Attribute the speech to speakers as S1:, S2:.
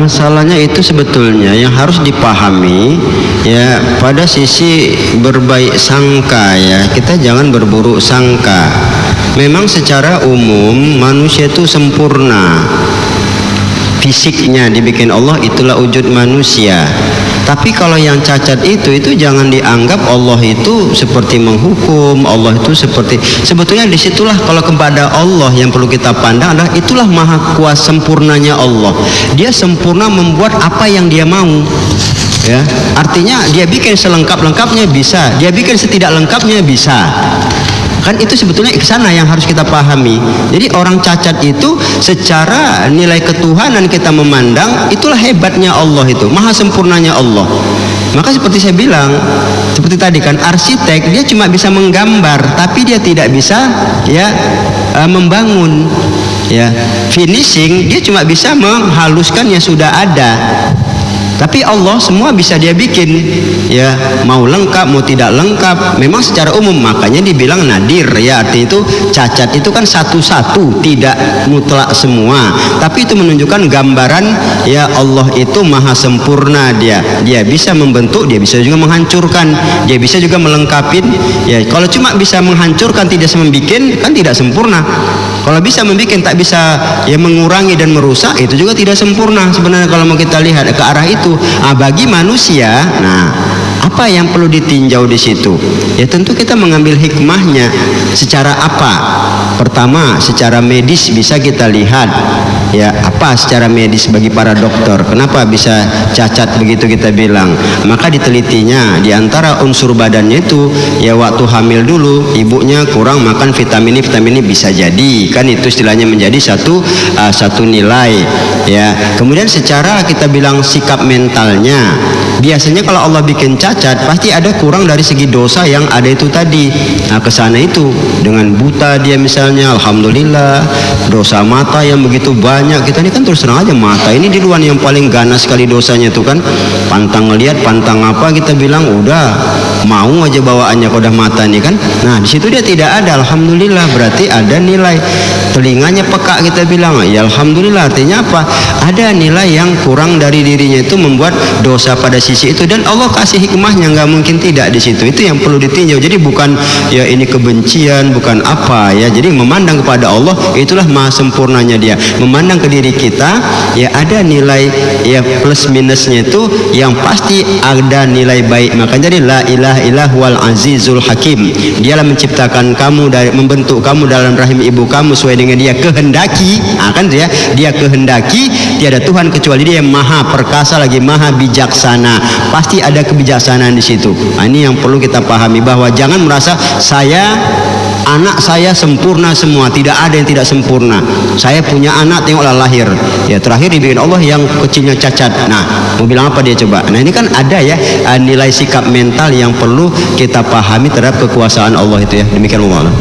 S1: Masalahnya itu sebetulnya yang harus dipahami ya, pada sisi berbaik sangka ya, kita jangan berburuk sangka. Memang secara umum manusia itu sempurna, fisiknya dibikin Allah, itulah wujud manusia. Tapi kalau yang cacat itu jangan dianggap Allah itu seperti menghukum, Allah itu seperti, sebetulnya disitulah kalau kepada Allah yang perlu kita pandang adalah itulah maha kuasa sempurnanya Allah. Dia sempurna membuat apa yang dia mau ya, artinya dia bikin selengkap-lengkapnya bisa, dia bikin setidak lengkapnya bisa. Kan itu sebetulnya kesana yang harus kita pahami. Jadi orang cacat itu secara nilai ketuhanan kita memandang, itulah hebatnya Allah, itu maha sempurnanya Allah. Maka seperti saya bilang, seperti tadi kan, arsitek dia cuma bisa menggambar, tapi dia tidak bisa ya membangun ya. Finishing dia cuma bisa menghaluskan yang sudah ada. Tapi Allah semua bisa dia bikin ya, mau lengkap mau tidak lengkap. Memang secara umum makanya dibilang nadir ya, artinya itu cacat itu kan satu-satu, tidak mutlak semua. Tapi itu menunjukkan gambaran ya, Allah itu maha sempurna. Dia bisa membentuk, dia bisa juga menghancurkan, dia bisa juga melengkapi ya. Kalau cuma bisa menghancurkan tidak bisa membikin, kan tidak sempurna. Kalau bisa membikin tak bisa ya mengurangi dan merusak, itu juga tidak sempurna sebenarnya kalau mau kita lihat ke arah itu. Bagi manusia, nah apa yang perlu ditinjau di situ? Ya tentu kita mengambil hikmahnya. Secara apa? Pertama, secara medis bisa kita lihat ya, apa secara medis bagi para dokter, kenapa bisa cacat begitu kita bilang. Maka ditelitinya, di antara unsur badannya itu ya, waktu hamil dulu ibunya kurang makan vitamin ini bisa jadi, kan itu istilahnya menjadi satu nilai ya. Kemudian secara kita bilang sikap mentalnya, biasanya kalau Allah bikin cacat pasti ada kurang dari segi dosa yang ada itu tadi. Nah kesana itu dengan buta dia misalnya, alhamdulillah dosa mata yang begitu banyak. Kita ini kan terus terang aja, mata ini di luar yang paling ganas sekali dosanya itu kan, pantang ngelihat, pantang apa, kita bilang udah mau aja bawaannya kodah mata ini kan. Nah di situ dia tidak ada, alhamdulillah, berarti ada nilai. Telinganya peka, kita bilang ya alhamdulillah, artinya apa? Ada nilai yang kurang dari dirinya itu membuat dosa pada sisi itu, dan Allah kasih hikmahnya, nggak mungkin tidak di situ. Itu yang perlu ditinjau. Jadi bukan ya ini kebencian, bukan apa ya. Jadi memandang kepada Allah, itulah maha sempurnanya dia. Memandang ke diri kita ya, ada nilai ya plus minusnya itu, yang pasti ada nilai baik. Makanya jadi la ilaha illallahul azizul hakim. Dialah menciptakan kamu, dari membentuk kamu dalam rahim ibu kamu sesuai dengan dia kehendaki. Kan dia kehendaki, tiada Tuhan kecuali dia yang maha perkasa lagi maha bijaksana. Pasti ada kebijaksanaan di situ. Nah, ini yang perlu kita pahami, bahwa jangan merasa anak saya sempurna semua, tidak ada yang tidak sempurna. Saya punya anak, tengoklah lahir ya, terakhir dibikin Allah yang kecilnya cacat. Nah mau bilang apa dia coba? Nah ini kan ada ya nilai sikap mental yang perlu kita pahami terhadap kekuasaan Allah itu ya. Demikian Allah.